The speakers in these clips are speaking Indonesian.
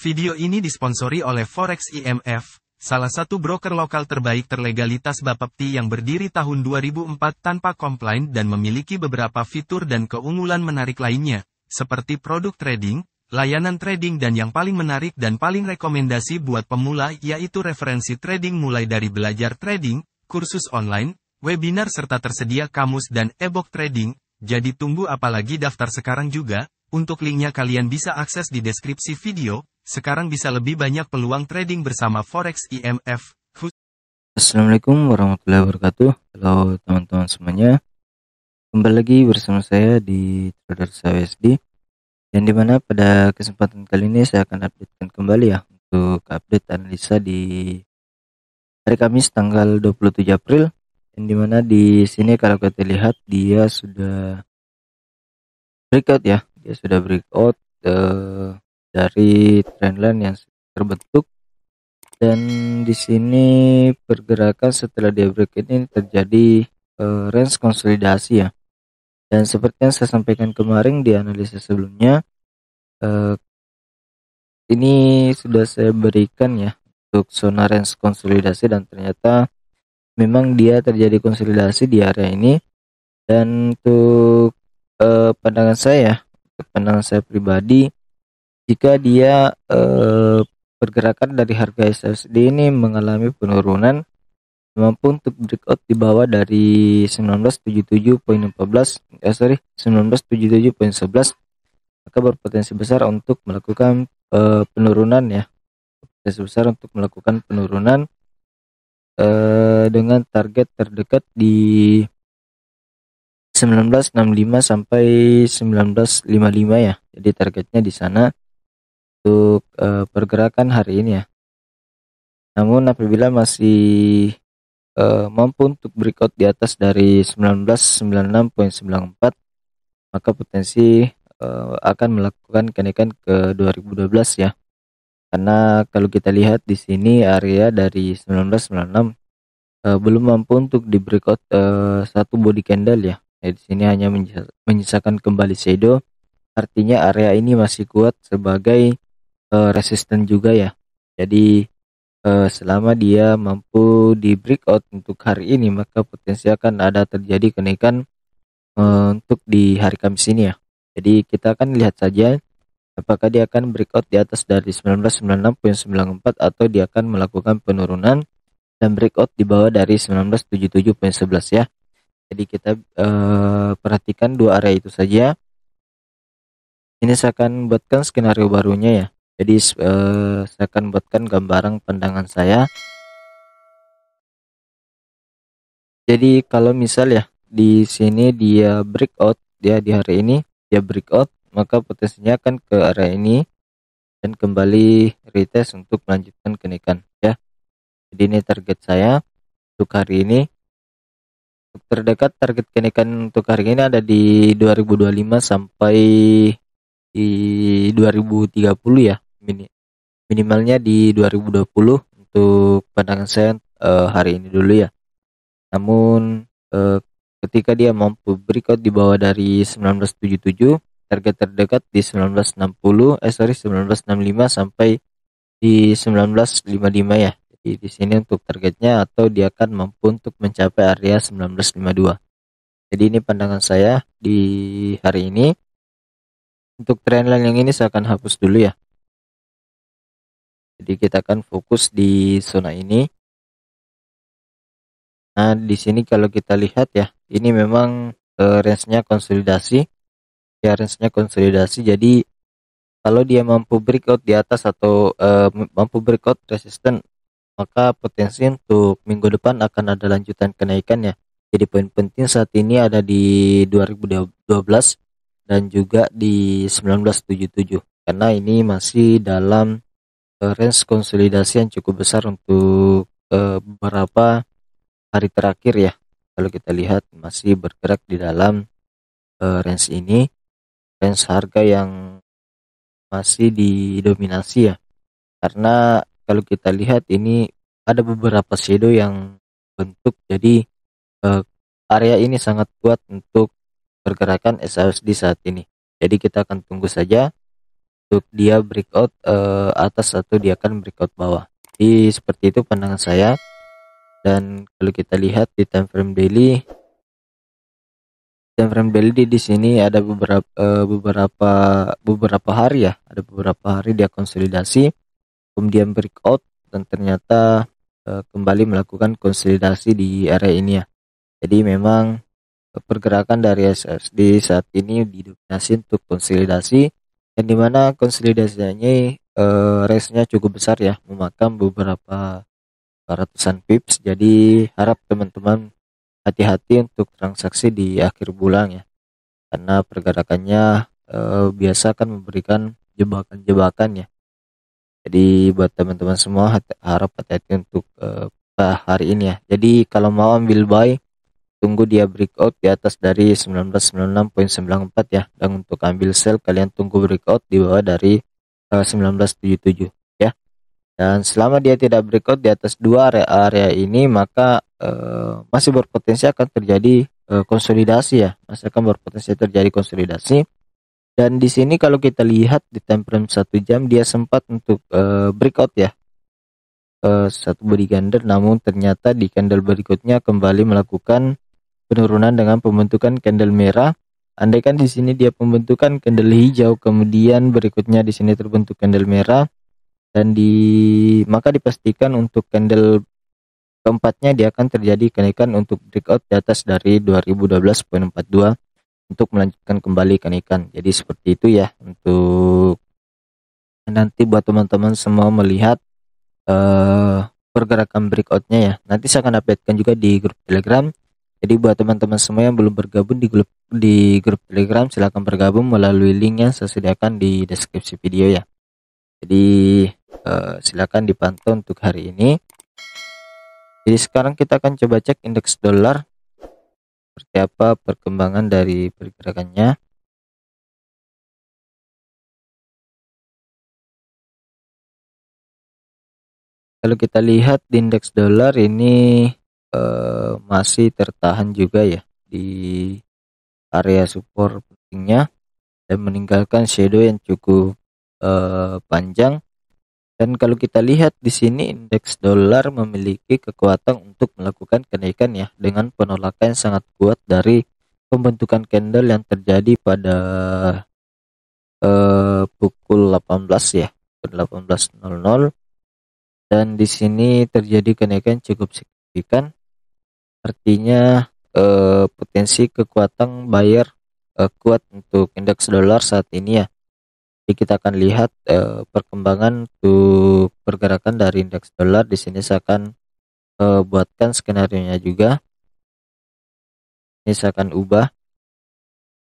Video ini disponsori oleh Forex IMF, salah satu broker lokal terbaik terlegalitas Bapepti yang berdiri tahun 2004 tanpa komplain dan memiliki beberapa fitur dan keunggulan menarik lainnya, seperti produk trading, layanan trading dan yang paling menarik dan paling rekomendasi buat pemula yaitu referensi trading mulai dari belajar trading, kursus online, webinar serta tersedia kamus dan e-book trading. Jadi tunggu apalagi, daftar sekarang juga. Untuk linknya kalian bisa akses di deskripsi video. Sekarang bisa lebih banyak peluang trading bersama Forex IMF. Assalamualaikum warahmatullahi wabarakatuh. Halo teman-teman semuanya. Kembali lagi bersama saya di Trader USD. Dan dimana pada kesempatan kali ini saya akan updatekan kembali ya untuk update analisa di hari Kamis tanggal 27 April. Dan dimana di sini kalau kita lihat dia sudah breakout ya. Dia sudah breakout dari trendline yang terbentuk, dan di sini pergerakan setelah dia break ini terjadi range konsolidasi ya. Dan seperti yang saya sampaikan kemarin di analisa sebelumnya, ini sudah saya berikan ya untuk zona range konsolidasi, dan ternyata memang dia terjadi konsolidasi di area ini. Dan untuk pandangan saya pribadi, jika dia pergerakan dari harga SSD ini mengalami penurunan, mampu untuk breakout di bawah dari 1977.11, maka berpotensi besar untuk melakukan penurunan ya. Berpotensi besar untuk melakukan penurunan dengan target terdekat di 1965 sampai 1955 ya. Jadi targetnya di sana untuk pergerakan hari ini ya. Namun apabila masih mampu untuk breakout di atas dari 1996.94, maka potensi akan melakukan kenaikan ke 2012 ya. Karena kalau kita lihat di sini area dari 1996 belum mampu untuk di breakout satu body candle ya. Di sini hanya menyisakan kembali shadow, artinya area ini masih kuat sebagai resisten juga ya. Jadi selama dia mampu di breakout untuk hari ini, maka potensi akan ada terjadi kenaikan untuk di hari Kamis ini ya. Jadi kita akan lihat saja apakah dia akan breakout di atas dari 1996.94 atau dia akan melakukan penurunan dan breakout di bawah dari 1977.11 ya. Jadi kita perhatikan dua area itu saja. Ini saya akan buatkan skenario barunya ya. Jadi saya akan buatkan gambaran pandangan saya. Jadi kalau misal ya di sini dia breakout, dia di hari ini dia breakout, maka potensinya akan ke area ini dan kembali retest untuk melanjutkan kenaikan ya. Jadi ini target saya untuk hari ini. Terdekat target kenaikan untuk hari ini ada di 2025 sampai di 2030 ya. Minimalnya di 2020 untuk pandangan saya hari ini dulu ya. Namun ketika dia mampu breakout di bawah dari 1977, target terdekat di 1965 sampai di 1955 ya. Di sini untuk targetnya, atau dia akan mampu untuk mencapai area 1952. Jadi ini pandangan saya di hari ini. Untuk trendline yang ini saya akan hapus dulu ya. Jadi kita akan fokus di zona ini. Nah, di sini kalau kita lihat ya, ini memang range-nya konsolidasi. Ya, range-nya konsolidasi. Jadi kalau dia mampu breakout di atas atau mampu breakout resisten, maka potensi untuk minggu depan akan ada lanjutan kenaikan ya. Jadi poin penting saat ini ada di 2012 dan juga di 1977, karena ini masih dalam range konsolidasi yang cukup besar untuk beberapa hari terakhir ya. Kalau kita lihat masih bergerak di dalam range ini, range harga yang masih didominasi ya. Karena kalau kita lihat ini ada beberapa shadow yang bentuk, jadi area ini sangat kuat untuk pergerakan SHSD saat ini. Jadi kita akan tunggu saja untuk dia breakout atas atau dia akan breakout bawah. Jadi seperti itu pandangan saya. Dan kalau kita lihat di time frame daily di sini ada beberapa hari ya, ada beberapa hari dia konsolidasi, kemudian breakout dan ternyata kembali melakukan konsolidasi di area ini ya. Jadi memang pergerakan dari SSD saat ini didominasi untuk konsolidasi, dan dimana konsolidasinya range-nya cukup besar ya, memakan beberapa ratusan pips. Jadi harap teman-teman hati-hati untuk transaksi di akhir bulan ya, karena pergerakannya biasa akan memberikan jebakan-jebakan ya. Jadi buat teman-teman semua harap hati-hati untuk hari ini ya. Jadi kalau mau ambil buy, tunggu dia breakout di atas dari 1996.94 ya, dan untuk ambil sell kalian tunggu breakout di bawah dari 1977 ya. Dan selama dia tidak breakout di atas dua area ini, maka masih berpotensi akan terjadi konsolidasi ya, masih akan berpotensi terjadi konsolidasi. Dan di sini kalau kita lihat di time frame 1 jam dia sempat untuk breakout ya, satu body candle, namun ternyata di candle berikutnya kembali melakukan penurunan dengan pembentukan candle merah. Andaikan di sini dia pembentukan candle hijau, kemudian berikutnya di sini terbentuk candle merah, dan maka dipastikan untuk candle keempatnya dia akan terjadi kenaikan untuk breakout di atas dari 2012.42 untuk melanjutkan kembali kenaikan. Jadi seperti itu ya untuk nanti buat teman-teman semua melihat pergerakan breakoutnya ya. Nanti saya akan updatekan juga di grup Telegram. Jadi buat teman-teman semua yang belum bergabung di grup Telegram, silahkan bergabung melalui link yang saya sediakan di deskripsi video ya. Jadi silakan dipantau untuk hari ini. Jadi sekarang kita akan coba cek indeks dolar seperti apa perkembangan dari pergerakannya. Kalau kita lihat di indeks dolar ini masih tertahan juga ya di area support pentingnya dan meninggalkan shadow yang cukup panjang. Dan kalau kita lihat di sini indeks dolar memiliki kekuatan untuk melakukan kenaikan ya, dengan penolakan yang sangat kuat dari pembentukan candle yang terjadi pada pukul 18 ya, 18.00, dan di sini terjadi kenaikan cukup signifikan. Artinya potensi kekuatan buyer kuat untuk indeks dolar saat ini ya. Jadi kita akan lihat perkembangan untuk pergerakan dari indeks dolar. Di sini saya akan buatkan skenario-nya juga. Ini saya akan ubah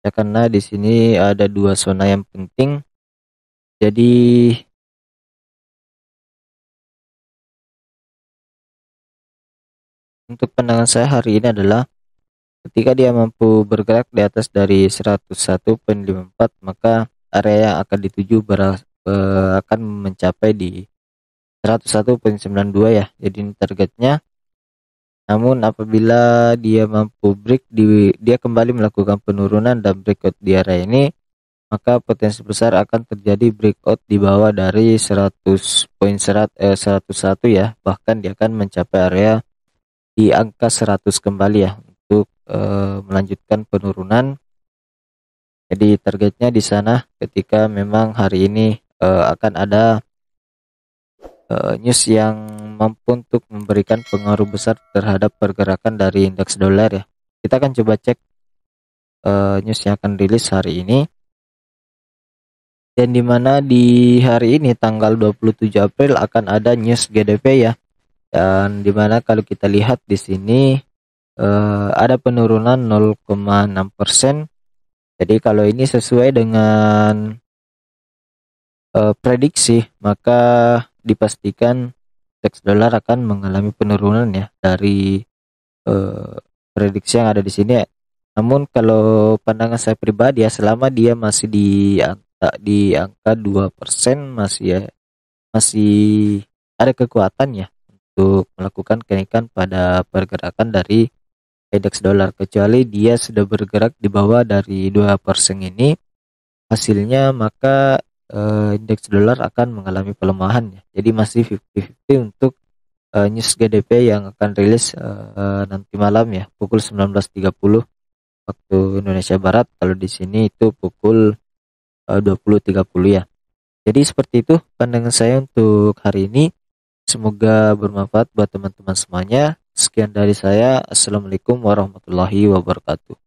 ya, karena di sini ada dua zona yang penting. Jadi untuk pandangan saya hari ini adalah ketika dia mampu bergerak di atas dari 101.54, maka area yang akan dituju akan mencapai di 101.92 ya. Jadi ini targetnya. Namun apabila dia mampu break dia kembali melakukan penurunan dan breakout di area ini, maka potensi besar akan terjadi breakout di bawah dari 101 ya. Bahkan dia akan mencapai area di angka 100 kembali ya untuk melanjutkan penurunan. Jadi targetnya di sana ketika memang hari ini akan ada news yang mampu untuk memberikan pengaruh besar terhadap pergerakan dari indeks dolar ya. Kita akan coba cek news yang akan rilis hari ini. Dan dimana di hari ini tanggal 27 April akan ada news GDP ya. Dan dimana kalau kita lihat di sini ada penurunan 0,6%. Jadi kalau ini sesuai dengan prediksi, maka dipastikan indeks dolar akan mengalami penurunan ya dari prediksi yang ada di sini. Namun kalau pandangan saya pribadi ya, selama dia masih di angka 2% masih ada kekuatan ya untuk melakukan kenaikan pada pergerakan dari indeks dolar, kecuali dia sudah bergerak di bawah dari 2% ini hasilnya, maka indeks dolar akan mengalami pelemahan ya. Jadi masih 50-50 untuk news GDP yang akan rilis nanti malam ya, pukul 19.30 waktu Indonesia Barat. Kalau di sini itu pukul 20.30 ya. Jadi seperti itu pandangan saya untuk hari ini. Semoga bermanfaat buat teman-teman semuanya. Sekian dari saya. Assalamualaikum warahmatullahi wabarakatuh.